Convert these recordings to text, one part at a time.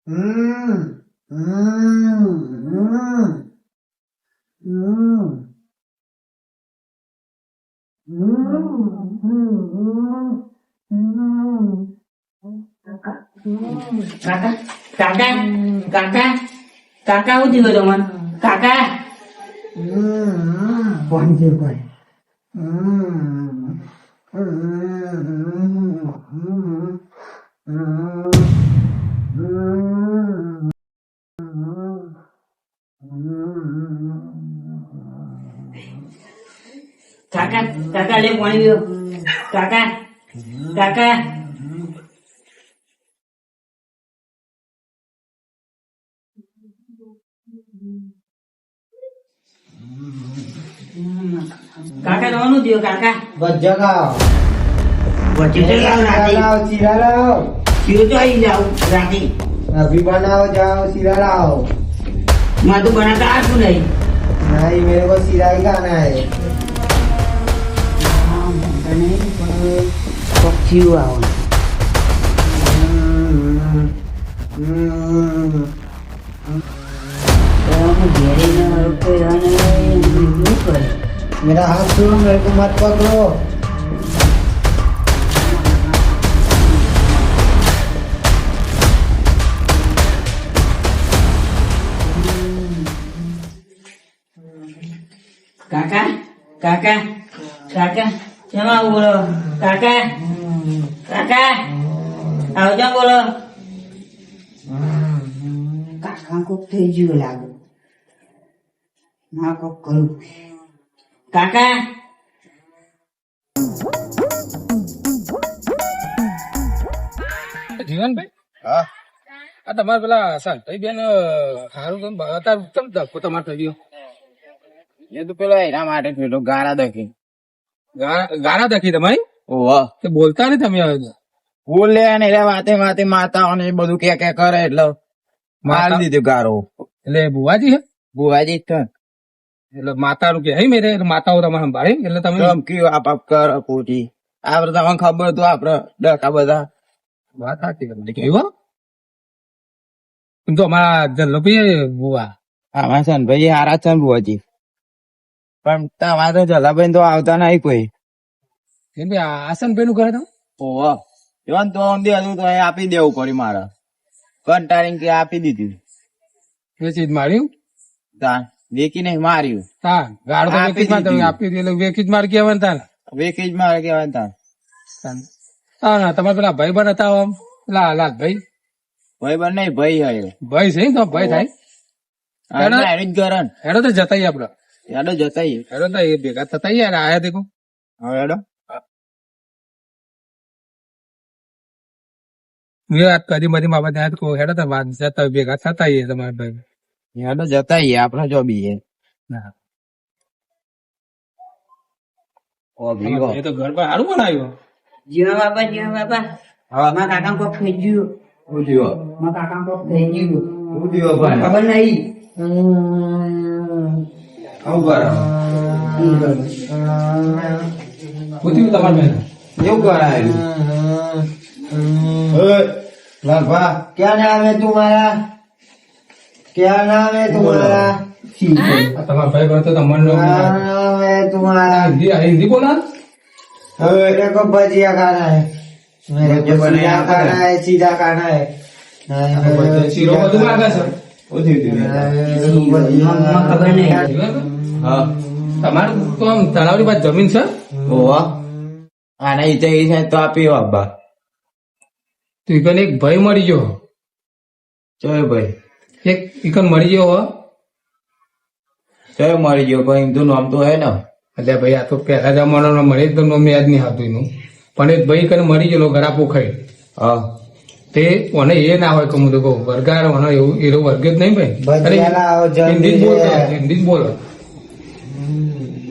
કાકા કાકા કાકા કાકા શું થયું તમને કાકા કોણ છે કોઈ કાકા કાકા લે પાણી પીવો કાકા કાકા કાકા જવાનું થયું કાકા ભજ્જા ખાઓ. વચ્ચે લાવ રાતે શીરા લાવો. શીરો તો આવી જાવ રાતે अभी बनाओ जाओ सीरा लाओ. मैं तो बनाता आज नहीं नहीं मेरे को सीरा ही खाना है. पक्षी आओ मेरा हाथ छोड़ो मेरे को मत पकड़ो. काका काका काका चलो बोलो काका काका आओ जाओ बोलो काका को तेजी लागो ना को करू काका જીવનભાઈ હા આ તમારે પેલા શાંતાઈ બેન સારું તમે અત્યારે કેમ ધક્કો તમારે થઈ ગયો એ તો પેલા એના માટે થયેલો ગારા દખી ગાળા દખી તમારી ઓહ તે બોલતા નહીં તમે હવે બોલે ને એટલે વાતે વાતે માતાઓને એ બધું કે કરે એટલે મારી દીધું ગારો. એટલે બુવાજી હે બુવાજી જ એટલે માતાનું કે હે મેરે એટલે માતાઓ તમારે સંભાળે એટલે તમે ધમકી આપ કર પોતી આપડે તમને ખબર તો આપડે ડકા બધા વાત સાચી કરી કેવું એમ તો અમારા જલ્લોભાઈ બુવા આમાં છે ને ભાઈ હારા છે ને બુવાજી પણ તમારે તો જલાભાઈ તો આવતા નહીં કોઈ. કેમ કે આસનભાઈ નું કરે તમે ઓહ એવન તો ઊંધી હતું તો એ આપી દેવું પડ્યું મારે કંટાળીને કે આપી દીધું. એ ચીજ માર્યું તા વેકી નહીં માર્યું હા ગાળો તો વેકી જ માર તમે આપી એટલે વેકી જ માર કહેવાય ને તાને વેકી જ મારે કેવાય તા હા ના તમારે પેલા ભાઈ બન હતા આમ પેલા લાલભાઈ ભાઈ બન નહીં ભાઈ હોય ભાઈ છે ને તો ભાઈ થાય એનું જ ગરણ હેડો તો જતાઈએ આપડે યાડો જતા હેડો તો એ ભેગા થતા યાર આયા દેખો હવે હેડો વાત કરી બધી બાબત હેડો તો વાત જતા ભેગા થતા તમારા ભાઈ યાડો જતા આપડે જો બી ના ઓ ભીગો એ તો ઘર પર સારું બનાવ્યું જીવા બાપા હા મારા કાકા કોક થઈ ગયું હું થયો મારા કાકા કોક થઈ ગયું હું થયો ભાઈ ખબર નહીં આવું કર પૂછ્યું તમારે બેન એવું કરાયેલું लाभा क्या नाम है तुम्हारा? क्या नाम है तुम्हारा? તમારા ભાઈ બન તો તમને क्या नाम है तुम्हारा? હિન્દી બોલા मेरे को भजिया खाना है. मेरे को सीधा खाना है. सीधा खाना है. શીરો બધું માગે છે ખબર નહીં હા તમારે તો આમ તળાવની પાસે જમીન છે ઓવા આના ઈતે ઈ છે તો આપી બાબા તો ઈકન એક ભાઈ મળી ગયો ચોય ભાઈ એક ઈકન મળી ગયો હો ચોય મળી ગયો કોઈ એમ તો નામ તો હે ને એટલે ભાઈ આ તો પહેલા જમાનામાં મળે તો નામ યાદ નહીં આવતું એનું પણ એક ભાઈ કને મરી ગયેલો ગળા પોખાઈ હા તે મને એ ના હોય કે હું તો કહું વર્ગાર મને એવું એનો વર્ગ જ નહીં ભાઈ ભજીયા લાવો હિન્દી જ જલ્દી બોલતો છે. હિન્દી જ બોલો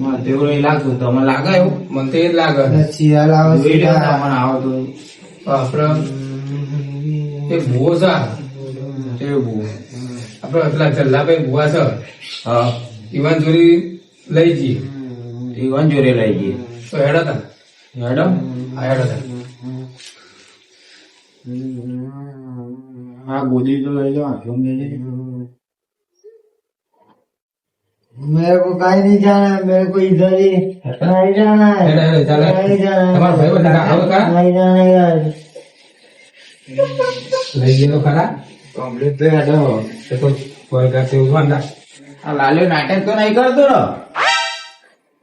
મને તો એવું નહીં લાગતું તમને લાગે એવું મને તો એ જ લાગે सीधा लाओ જોઈ લો सीधा. તમને આવતું આપડે એક ભૂવો છે એવું આપડે પેલા જલ્લાભાઈ ભૂવા છે હા ઈવાન ચોરી લઈ જઈએ ઈવન જોડે લઈ ગઈ તો હેડો તા હેડો આ હેડો તા હા ગોદી તો લઈ લો હાથમાં લઈ લો मेरे को कहीं नहीं जाना है, मेरे को इधर ही नहीं जाना है, હેડે, ચાલે. नहीं जाना है, તમારો ભાઈ બધા આવે ખરા? नहीं जाना है यार। લઈ ગયેલો ખરા કમ્પ્લીટ તો હેડો એ તો વળગાશે ઉભા આ લાલ્યો નાટક તો નહીં કરતો ને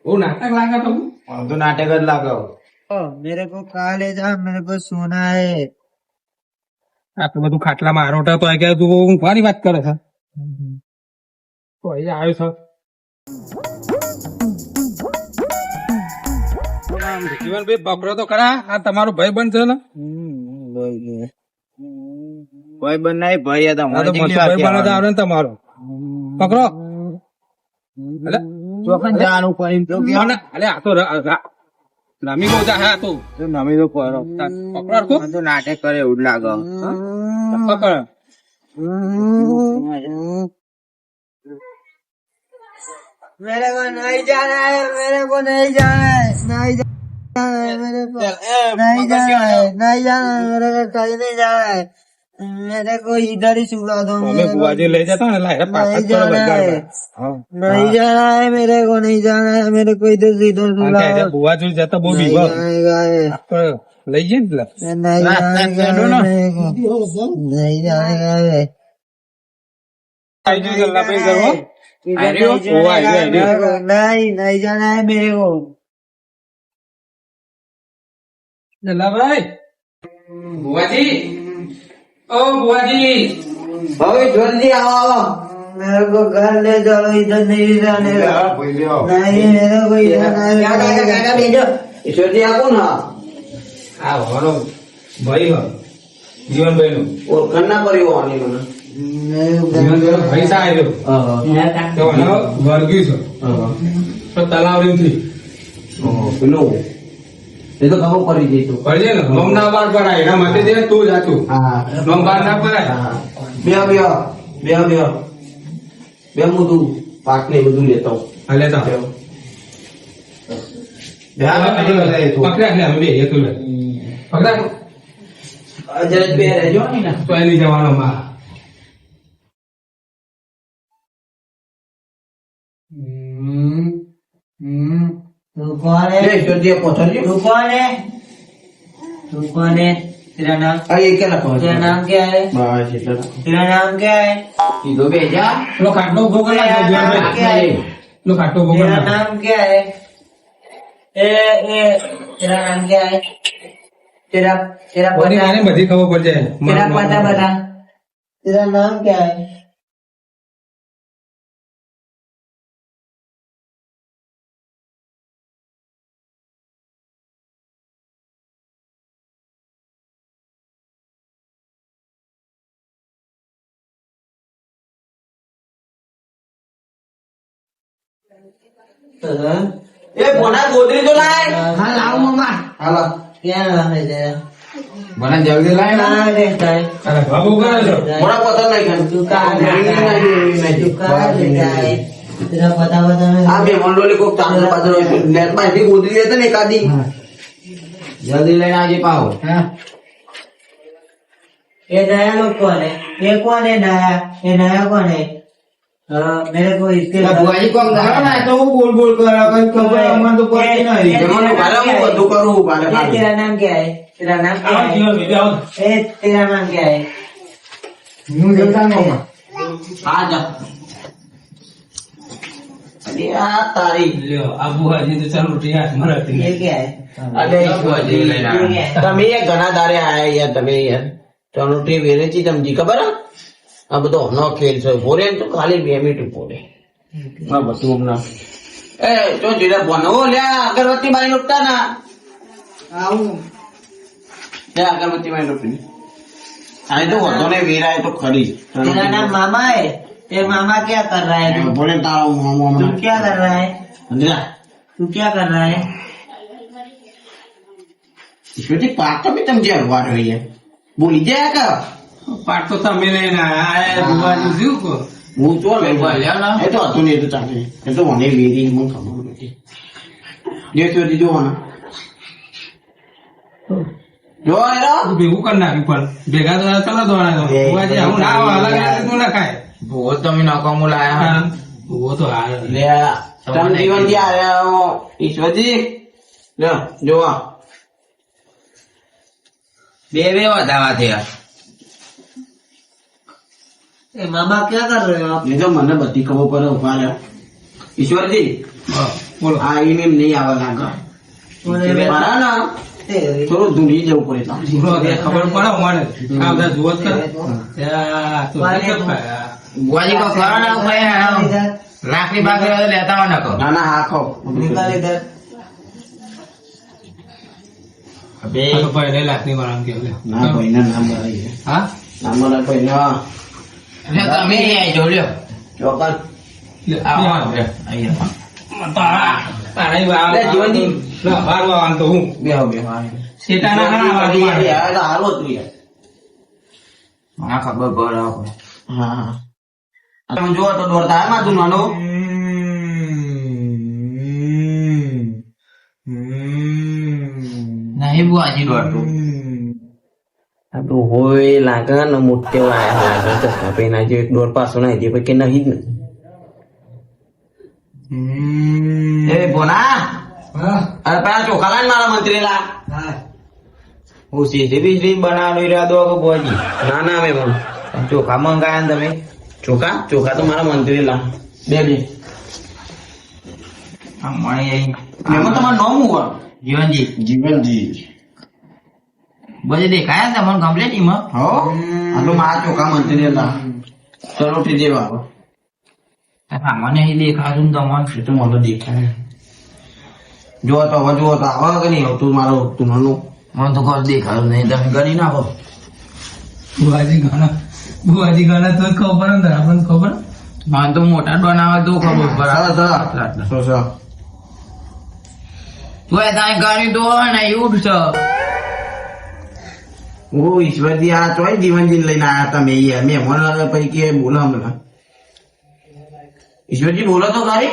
બહુ નાટક લાગે તો આમ તો નાટક જ લાગે मेरे को कहा ले जा, मेरे को सोना है। આટલું બધું ખાટલામાં આરોટા તો આવી ગયા તું ઊંઘવાની વાત કરે છે તો અહીંયા આવ્યો છે જીવનભાઈ પકડો તો ખરા આ તમારો ભાઈ બંધ છે ને ભાઈ બન નહીં ભાઈ આ તો મોટો ભાઈ બંધ આવે ને તમારો પકડો અલે ચોખન જાણું પણ તો કે અલે આ તો રામી બહુ જા હા તો નમી તો પરો પકડો હરખું. તો નાટક કરે એવું જ લાગે પકડ मेरे को नहीं जाना है, मेरे को नहीं जाना है, नहीं जाना है, मेरे को नहीं जाना है, नहीं जाना है, मेरे को कहीं नहीं जाना है, मेरे को इधर ही सुला दो। અમે मेरे को બુવાજી લઈ જતા ને લાય नहीं जाना है, नहीं जाना है, मेरे को नहीं जाना है, मेरे को इधर से इधर सुला दो। બુવાજી જતા બહુ नहीं બીવા जाएगा है, લઈ જઈએ ને પેલા. नहीं जाएगा है, मेरे को नहीं जाएगा है। આવી જજો ગલ્લાભાઈ ઘરમાં. इधर अरे वो नहीं जाना आ गया, है, मेरे को नहीं नहीं जाना है मेरे को। ગલ્લાભાઈ બુવાજી ઓ બુવાજી भाई जल्दी आओ, मेरे को घर ले जाओ, इधर नहीं जाने का। नहीं मेरे को इधर नहीं भेजो। ईश्वरजी आपको ना આ મારો ભાઈ હો જીવનભાઈ નો ઓળખાણના પરિવાર આની મને જીવનભાઈ નો ભાઈ સા આવ્યો તો એનો વર્ગ્યું છે તો તલાવ થી પેલું એ તો ખબર પડી ગઈ તું પડજે ને નોમ ના બાર પડાય એના માટે જે તું જાતું હા નોમ બાર ના પડાય બે બે બે બે બે હું તું પાક ને બધું લેતો હા લેતા પકડા લે અમે બે એ તું લે પકડા જરા બે રહેજો ને તો એની જવાનો માં तू कौन है? ईश्वरजी पहुंचो तू कौन है? तू कौन है? तेरा नाम ये क्या रखा? तेरा नाम क्या है? तेरा नाम क्या है? કીધું બેજા લો ખાટલો ઉભો કરી નાખો જીવનભાઈ લો ખાટલો ઉભો કરી तेरा નાખો नाम क्या है? तेरा नाम क्या है? तेरा तेरा કોની पता માને બધી ખબર પડ જાય तेरा पता बता। तेरा नाम क्या है? એ બોના ગોદરી તો લાય हाँ लाओ मामा। હાલો क्या नाम है तेरा? બોના જલ્દી લાય कहाँ रहता है? અરે બાબુ કરે છો બોના પતા નહીં કર तू कहाँ रहता है? तू कहाँ रहता है? तेरा पता बता मेरे આ બે મંડોલી કોક ચાંદર પાદર નેટ માં એથી ગોદરી લેતા ને એકાદી જલ્દી લઈને આજે પાવો हाँ। ये नया लोग कौन है? ये कौन है नया? ये नया कौन है? मेरे को इसके ભુવાજી કોમ કરો ને તો હું બોલ બોલ કરો કઈ ખબર અમને તો પડતી નહીં જમવાનું ભારે હું બધું કરું ભારે ये ભારે तेरा नाम क्या है? तेरा नाम क्या આવો है? જીવનભાઈ આવો ए तेरा नाम क्या है? હું જતા મામા હા જા અરે આ તારી લ્યો આ બુવાજી તો ચાલો રિયાસ મરાતી ये क्या है? અરે ભુવાજી લઈને આવ્યા. તમે યાર ઘણા દારે આયા યાર તમે યાર ચણોટી વેરેચી તમજી ખબર હે? આ બધો નો ખેલ છે ભોરે તો ખાલી 2 મિનિટ ભોરે હા બધું હમણાં એ તો જીરા બનવો લ્યા અગરબત્તી બારી નુકતા ના आऊं। લે અગરબત્તી બારી નુકતી આ તો વધો ને વેરાય તો ખરી तेरा नाम मामा है? तेरा मामा क्या कर रहा है? तू ભોરે તારો મામા तू क्या कर रहा है? અંદરા तू क्या कर रहा है? ઈશ્વરજી પાક તો બી તમજી હલવાર હોય યાર બોલી જાય કા પાટ તો તમે લઈને આયા બુવાજી શું કહો હું તો લઈ ગયા એ તો હતું ને એ તો ચાલે એ તો મને વેરી મને ખબર નથી જે તો જોવાના જો એનો તું ભેગું કરી નાખ્યું પણ ભેગા તો ચાલો દોડા એ ભુવાજી આવું ના આવે અલગ અલગ તું ના ખાય ભૂવો તમે નકામું લાયા ભૂવો તો હારે લે તમ જીવનજી આયા ઈશ્વરજી લ્યો જોવા બે વધાવા થયા ए मामा क्या कर रहे हो आप? એ તો મને બધી ખબર પડે ઉભા રહ્યો ઈશ્વરજી હા, બોલો આ એને નહીં આવે લાગે મારા ના ए, થોડું ધૂળી જવું પડે તો. બોલો, તે ખબર પડે મને આ બધા જુઓ જ કરે ત્યાં તો નહીં કપાય. બુઆજી કો ખરા ના ઉપાય લાકડી બાકડી લેતા હોય ના ના ના હા ખાઓ निकाल इधर અબે આ તો ભાઈ લઈ લાખ ની વાર આમ કે લે. ના ભાઈ ના નામ બોલાય હા નામ બોલાય ભાઈ ના તમે અહીં જોડ્યો ચોકન લે, આવો લે. તારા ઈ વા- લે, જીવનજી. લે, બાર વા આમ તો હું બેહો બેહો શેતાના ના વા મારે. હાલો તું યાર હા ખબર પડે હા તમે જો તો દોડતા હે માથું નાનો નહીં બુઆજી દોડતું આ તો હોય લાગે ને મોટે વાયા લાગે ચશ્મા પહેના જે દોડ પાછો ના દે પછી નહીં જ ને એ બોના અરે પેલા ચોખા લાઈન મારા મંત્રી લા हाँ હું સીધી બનાવવાનો ઈરાદો કે બુઆજી ના ના મેં ચોખા મંગાયા ને તમે ચોખા ચોખા તો મારા મંત્રી લા બે એમાં તમારું નામ હું જીવનજી જીવનજી બધે દેખાયા ને તમને કમ્પ્લીટ એમાં હો આ તો મારા ચોખા મંત્રી લા ચલો ઠી જેવા મને અહીં દેખાતું ને તમારે એ તો મને દેખાય જો તો હવે જુઓ તો આવે કે નહીં તું મારો તું નાનું મને તો ઘર દેખાતું નહીં તમે ગણી નાખો બુવાજી ગાના તો ખબર ને આપણને ખબર મને તો મોટા બનાવે તો ખબર પડે તું એ તારી ગાડી તો ને એવું છે ઓ ઈશ્વરજી આ ચોય જીવનજી લઈને આયા તમે યાર મેં મને પૈકી બોલો હમણાં ઈશ્વરજી બોલો તો ખરી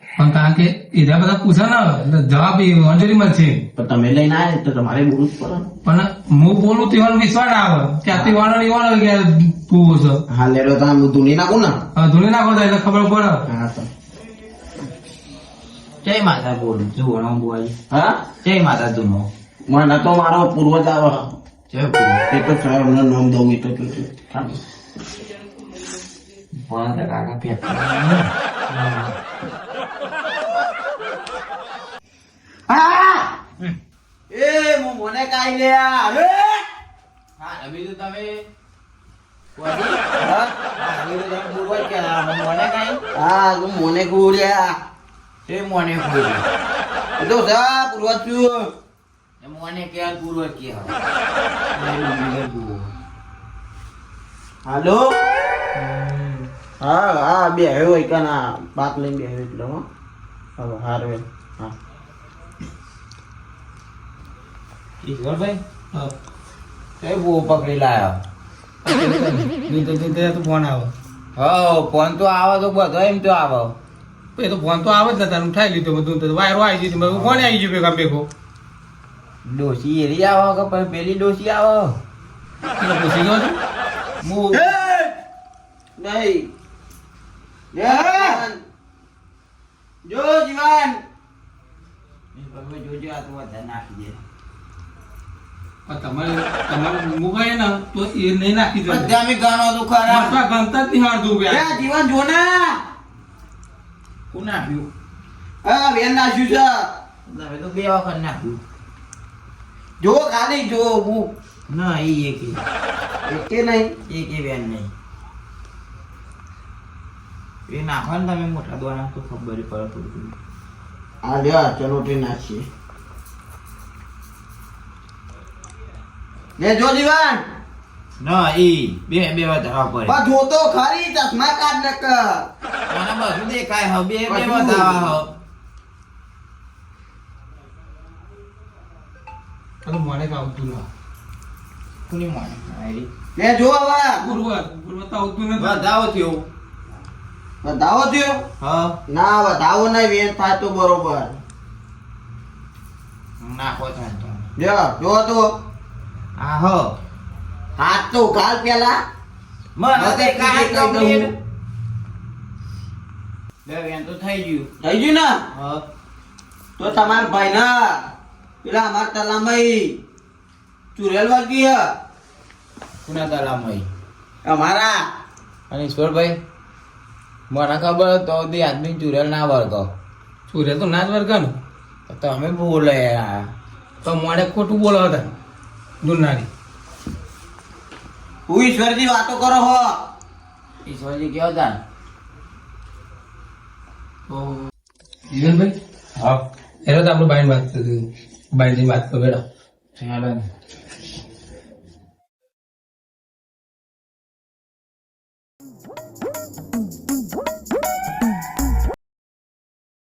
પણ કારણ કે એના બધા પૂછે ને એટલે જવાબ એ મંજૂરી મળશે પણ તમે લઈને આયા તો તમારે બોલવું જ પડે પણ હું બોલું તો એવાનો વિશ્વાસ ના આવે ત્યાંથી વાળો કે તું છે હા લેરો તો હું ધૂની નાખું ને ધૂણી નાખો તો એટલે ખબર પડે હા તો જય માતા બોલું જુઓ બુઆજી હા જય માતા ધૂનો મને તો મારો પૂર્વજ આવે જય પૂર્વજ એ તો સાહેબ એમનું નામ દઉં એ તો કાકા પેટ એ હું મને કાઈ લે અરે હા અભી તો તમે કોજી હા અભી તો તમે પૂર્વજ કે મને કાઈ હા હું મને ગુર્યા એ મને ગુર્યા એ તો સા પૂર્વજ છું એ મને કે પૂર્વજ કે હાલો હા હા બે હોય કના બાત લઈને બે એટલે હો હવે હારવે હા ઈશ્વરભાઈ હા. એ બહુ પકડી લાયો તો ફોન આવે હો ફોન તો આવે તો બધો એમ તો આવે એ તો ફોન તો આવે જ ને તારે ઉઠાઈ લીધો બધું તો વાયરો આવી ગયો ફોન આવી ગયો ભેગા ભેગો ડોસી એરી આવે કે પછી પેલી ડોસી આવે એટલે પૂછી ગયો છું હું નહીં જો જીવન જોજો આ તો વધારે નાખી દે પણ તમારે મુકાય ને તો એ નહીં નાખી દે બધા અમે ગાણો તો ખરા ગમતા જ નહીં હારતું એ જીવન જો ને કોણ નાખ્યું હા બેન નાખ્યું છે તમે તો બે વખત નાખ્યું જો ખાલી જો હું ના એ એકે નહીં એકે બેન નહીં એ નાખો ને તમે મોટા દ્વારા તો ખબર પડે થોડું આ લ્યો ચલો તે નાખીએ લે જો દીવાન ના ઈ બે બે વધારવા પડે બા જો તો ખરી ચશ્મા કાઢ નક મને બધું દેખાય હવે બે બે વધારવા મને કે આવતું ના કોની મને આઈ લે જો હવે પૂર્વ તો આવતું નથી વધાવો થયો વધાવો થયો હા ના વધાવો નહીં વેન થાય તો બરોબર નાખો થાય જો તો આહો હાથ તો ઉઘાડ પેલા મને તે કાંઈ કહી દઉં. કમ્પ્લીટ બેન તો થઈ ગયું થઈ ગયું ને હા તો તમારા ભાઈ ના પેલા અમારા તલામઈ ચુરેલ વાગી હે. કુના તલામય અમારા અને ઈશ્વરભાઈ મને ખબર તો દી આદમી ચુરેલ ના વર્ગો સૂર્ય તો ના જ વર્ગાનું તો અમે બોલે યાર. તો મોડે ખોટું બોલો હતા દુનારી હું ઈશ્વરજી વાતો કરો હો ઈશ્વરજી કેવો હતા જીવનભાઈ હા એનો તો આપણું બાઈન વાત કરી બાઈન વાત કરો બેડો ચાલો